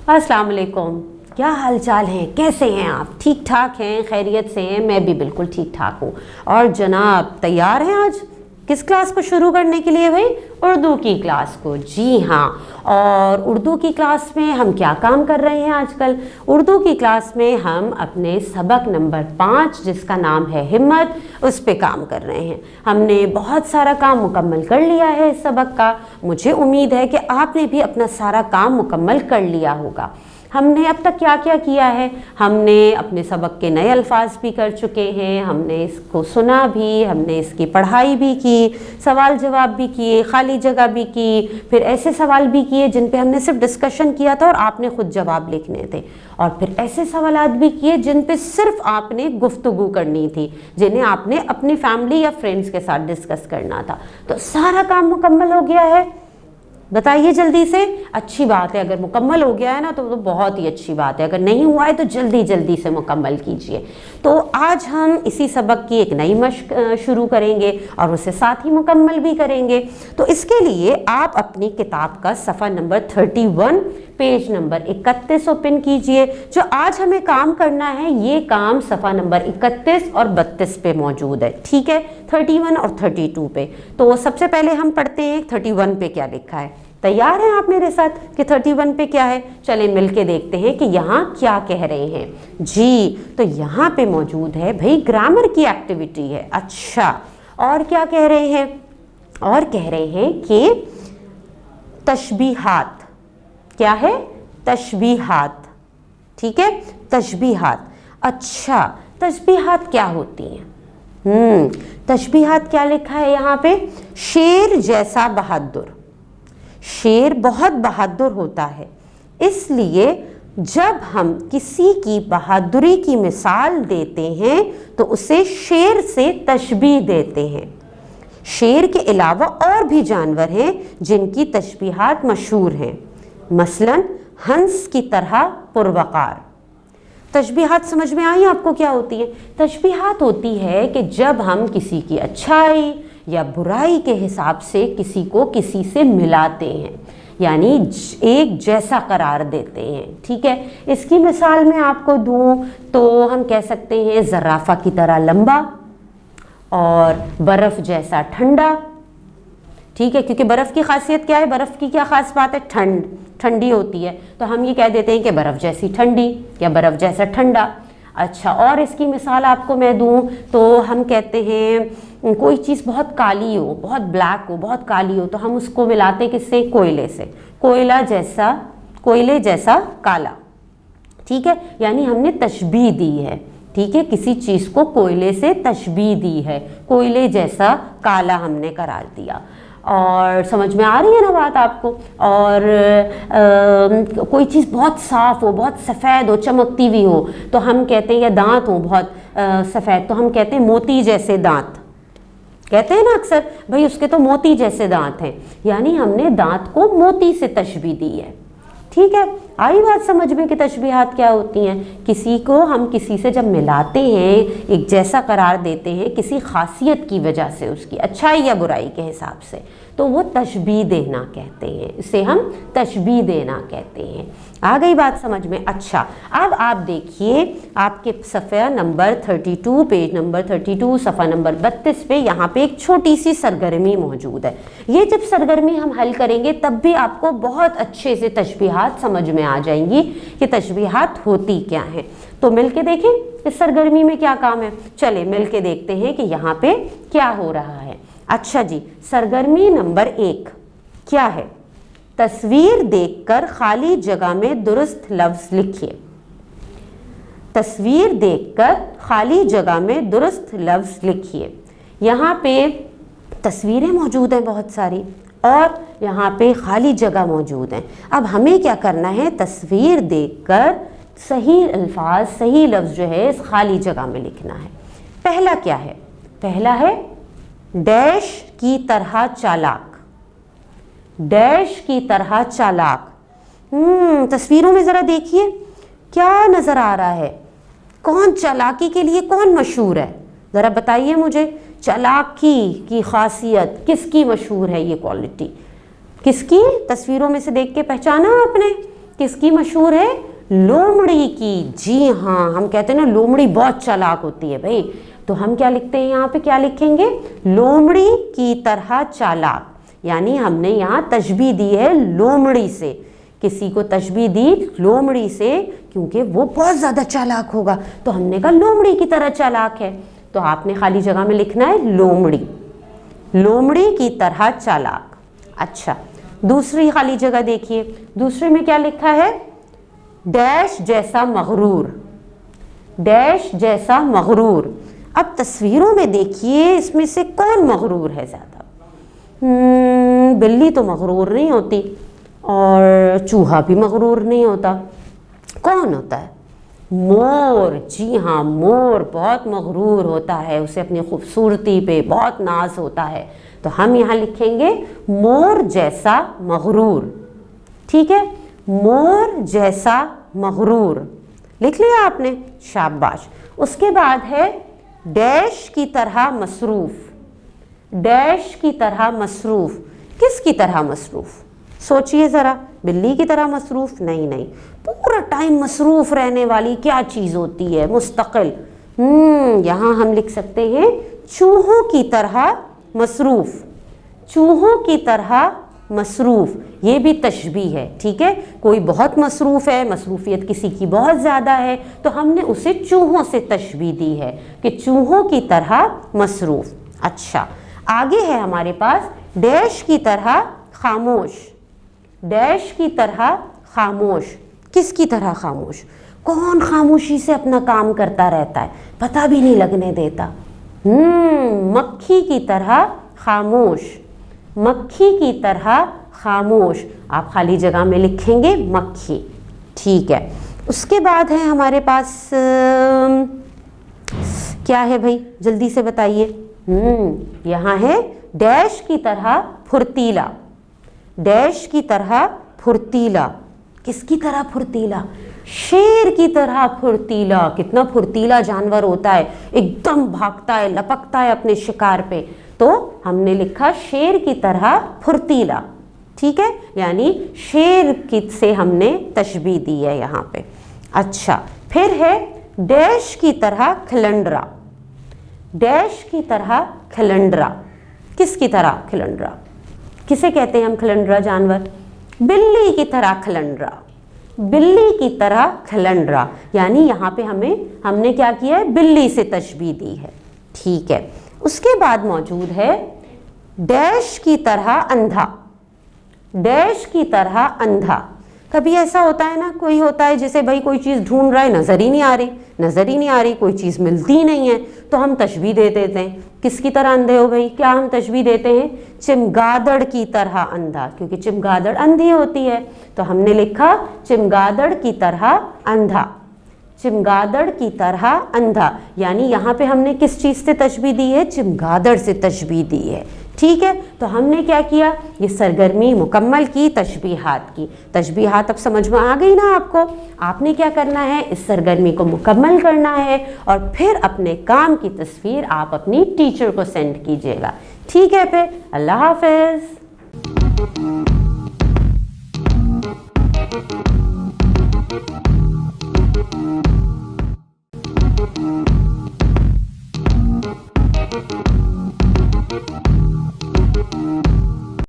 अस्सलाम वालेकुम। क्या हाल चाल हैं, कैसे हैं आप? ठीक ठाक हैं, खैरियत से हैं? मैं भी बिल्कुल ठीक ठाक हूँ। और जनाब तैयार हैं आज किस क्लास को शुरू करने के लिए भाई? उर्दू की क्लास को। जी हाँ, और उर्दू की क्लास में हम क्या काम कर रहे हैं आजकल? उर्दू की क्लास में हम अपने सबक नंबर 5 जिसका नाम है हिम्मत, उस पे काम कर रहे हैं। हमने बहुत सारा काम मुकम्मल कर लिया है इस सबक का। मुझे उम्मीद है कि आपने भी अपना सारा काम मुकम्मल कर लिया होगा। हमने अब तक क्या क्या किया है? हमने अपने सबक के नए अल्फाज भी कर चुके हैं, हमने इसको सुना भी, हमने इसकी पढ़ाई भी की, सवाल जवाब भी किए, खाली जगह भी की, फिर ऐसे सवाल भी किए जिन पे हमने सिर्फ डिस्कशन किया था और आपने खुद जवाब लिखने थे, और फिर ऐसे सवालात भी किए जिन पे सिर्फ आपने गुफ्तगू करनी थी, जिन्हें आपने अपनी फैमिली या फ्रेंड्स के साथ डिस्कस करना था। तो सारा काम मुकम्मल हो गया है? बताइए जल्दी से। अच्छी बात है, अगर मुकम्मल हो गया है ना तो बहुत ही अच्छी बात है। अगर नहीं हुआ है तो जल्दी जल्दी से मुकम्मल कीजिए। तो आज हम इसी सबक की एक नई मश्क शुरू करेंगे और उसे साथ ही मुकम्मल भी करेंगे। तो इसके लिए आप अपनी किताब का सफ़ा नंबर 31 पेज नंबर 31 ओपन कीजिए। जो आज हमें काम करना है ये काम सफ़ा नंबर 31 और 32 पे मौजूद है, ठीक है? 31 और 32 पे। तो सबसे पहले हम पढ़ते हैं 31 पे क्या लिखा है। तैयार हैं आप मेरे साथ कि 31 पे क्या है? चलें मिलके देखते हैं कि यहाँ क्या कह रहे हैं। जी, तो यहाँ पे मौजूद है भाई ग्रामर की एक्टिविटी है। अच्छा, और क्या कह रहे हैं? और कह रहे हैं कि तशबीहात। क्या है? तशबीहात, ठीक है? तशबीहात। अच्छा, तशबीहात क्या होती हैं? तशबीहात क्या लिखा है यहाँ पे? शेर जैसा बहादुर। शेर बहुत बहादुर होता है, इसलिए जब हम किसी की बहादुरी की मिसाल देते हैं तो उसे शेर से तशबीह देते हैं। शेर के अलावा और भी जानवर हैं जिनकी तशबीहात मशहूर हैं, मसलन हंस की तरह पुरवकार। तशबीहात समझ में आई आपको क्या होती है? तशबीहात होती है कि जब हम किसी की अच्छाई या बुराई के हिसाब से किसी को किसी से मिलाते हैं, यानी एक जैसा करार देते हैं, ठीक है? इसकी मिसाल मैं आपको दूं तो हम कह सकते हैं ज़राफ़ा की तरह लंबा और बर्फ़ जैसा ठंडा, ठीक है? क्योंकि बर्फ़ की खासियत क्या है? बर्फ़ की क्या ख़ास बात है? ठंडी होती है, तो हम ये कह देते हैं कि बर्फ़ जैसी ठंडी या बर्फ़ जैसा ठंडा। अच्छा, और इसकी मिसाल आपको मैं दूं तो हम कहते हैं कोई चीज़ बहुत काली हो, बहुत ब्लैक हो, बहुत काली हो, तो हम उसको मिलाते किससे? कोयले से। कोयले जैसा काला, ठीक है? यानी हमने तशबीह दी है, ठीक है? किसी चीज़ को कोयले से तशबीह दी है, कोयले जैसा काला हमने करार दिया। और समझ में आ रही है ना बात आपको? और कोई चीज़ बहुत साफ़ हो, बहुत सफ़ेद हो, चमकती हुई हो, तो हम कहते हैं, या दांत हो बहुत सफ़ेद, तो हम कहते हैं मोती जैसे दांत। कहते हैं ना अक्सर, भाई उसके तो मोती जैसे दांत हैं, यानी हमने दांत को मोती से तशबीह दी है, ठीक है? आई बात समझ में कि तशबीहात क्या होती हैं? किसी को हम किसी से जब मिलाते हैं, एक जैसा करार देते हैं किसी खासियत की वजह से, उसकी अच्छाई या बुराई के हिसाब से, तो वो तशबीह देना कहते हैं। इसे हम तशबीह देना कहते हैं। आ गई बात समझ में? अच्छा, अब आप देखिए आपके सफ़ा नंबर 32 पेज नंबर 32 सफ़ा नंबर 32 पे यहाँ पे एक छोटी सी सरगर्मी मौजूद है। ये जब सरगर्मी हम हल करेंगे तब भी आपको बहुत अच्छे से तशबीहात समझ में आ जाएंगी कि तशबीहात होती क्या हैं। तो मिलके देखें इस सरगर्मी में क्या काम है। चले मिलके देखते हैं कि यहाँ पे क्या हो रहा है। अच्छा जी, सरगर्मी नंबर 1 क्या है? तस्वीर देखकर खाली जगह में दुरुस्त लफ्ज़ लिखिए। तस्वीर देखकर खाली जगह में दुरुस्त लफ्ज़ लिखिए। यहाँ पे तस्वीरें मौजूद हैं बहुत सारी और यहाँ पे खाली जगह मौजूद हैं। अब हमें क्या करना है? तस्वीर देखकर सही अल्फाज, सही लफ्ज़ जो है इस खाली जगह में लिखना है। पहला क्या है? पहला है डैश की तरह चालाक। डैश की तरह चालाक। तस्वीरों में ज़रा देखिए क्या नज़र आ रहा है? कौन चालाकी के लिए कौन मशहूर है? ज़रा बताइए मुझे। चालाकी की खासियत किसकी मशहूर है? ये क्वालिटी किसकी? तस्वीरों में से देख के पहचाना आपने? किस की मशहूर है? लोमड़ी की। जी हाँ, हम कहते हैं ना लोमड़ी बहुत चालाक होती है भाई, तो हम क्या लिखते हैं यहाँ पे, क्या लिखेंगे? लोमड़ी की तरह चालाक, यानी हमने यहाँ तशबीह दी है लोमड़ी से, किसी को तशबीह दी लोमड़ी से क्योंकि वो बहुत ज़्यादा चालाक होगा, तो हमने कहा लोमड़ी की तरह चालाक है, तो आपने खाली जगह में लिखना है लोमड़ी, लोमड़ी की तरह चालाक। अच्छा, दूसरी खाली जगह देखिए, दूसरे में क्या लिखा है? डैश जैसा मगरूर, डैश जैसा मगरूर। अब तस्वीरों में देखिए इसमें से कौन मगरूर है ज़्यादा? बिल्ली तो मगरूर नहीं होती और चूहा भी मगरूर नहीं होता, कौन होता है? मोर। जी हाँ, मोर बहुत मगरूर होता है, उसे अपनी खूबसूरती पे बहुत नाज होता है, तो हम यहाँ लिखेंगे मोर जैसा मगरूर। ठीक है, मोर जैसा मगरूर लिख लिया आपने, शाबाश। उसके बाद है डैश की तरह मसरूफ, डैश की तरह मसरूफ। किस की तरह मसरूफ? सोचिए ज़रा, बिल्ली की तरह मसरूफ? नहीं नहीं, पूरा टाइम मसरूफ़ रहने वाली क्या चीज़ होती है? मुस्तकिल। यहाँ हम लिख सकते हैं चूहों की तरह मसरूफ़, चूहों की तरह मसरूफ़, ये भी तशबीह है। ठीक है, कोई बहुत मसरूफ़ है, मसरूफियत किसी की बहुत ज़्यादा है, तो हमने उसे चूहों से तशबीह दी है कि चूहों की तरह मसरूफ़। अच्छा, आगे है हमारे पास डैश की तरह खामोश, डैश की तरह खामोश। किस की तरह खामोश? कौन खामोशी से अपना काम करता रहता है, पता भी नहीं लगने देता? मक्खी की तरह खामोश, मक्खी की तरह खामोश। आप खाली जगह में लिखेंगे मक्खी। ठीक है, उसके बाद है हमारे पास क्या है भाई, जल्दी से बताइए। यहाँ है डैश की तरह फुर्तीला, डैश की तरह फुर्तीला। किसकी तरह फुर्तीला? शेर की तरह फुर्तीला। कितना फुर्तीला जानवर होता है, एकदम भागता है, लपकता है अपने शिकार पे, तो हमने लिखा शेर की तरह फुर्तीला। ठीक है, यानी शेर की से हमने तशबीह दी है यहाँ पे। अच्छा, फिर है डैश की तरह खिलंडरा, डैश की तरह खिलंडरा। किसकी तरह खिलंडरा? किसे कहते हैं हम खिलंडरा जानवर? बिल्ली की तरह खिलंडरा, बिल्ली की तरह खिलंडरा, यानी यहाँ पे हमने क्या किया है? बिल्ली से तशबीह दी है। ठीक है, उसके बाद मौजूद है डैश की तरह अंधा, डैश की तरह अंधा। कभी ऐसा होता है ना, कोई होता है जैसे भाई कोई चीज़ ढूंढ रहा है, नज़र ही नहीं आ रही, नज़र ही नहीं आ रही, कोई चीज़ मिलती ही नहीं है, तो हम तशबीह दे देते हैं। किसकी तरह अंधे हो भाई? क्या हम तशबीह देते हैं? चिमगादड़ की तरह अंधा, क्योंकि चिमगादड़ अंधी होती है, तो हमने लिखा चिमगादड़ की तरह अंधा, चिमगादड़ की तरह अंधा, यानी यहाँ पे हमने किस चीज़ से तशबीह दी है? चिमगादड़ से तशबीह दी है। ठीक है, तो हमने क्या किया? ये सरगर्मी मुकम्मल की, तशबीहात की। तशबीहात अब समझ में आ गई ना आपको? आपने क्या करना है? इस सरगर्मी को मुकम्मल करना है और फिर अपने काम की तस्वीर आप अपनी टीचर को सेंड कीजिएगा। ठीक है, फिर अल्लाह हाफ़िज़।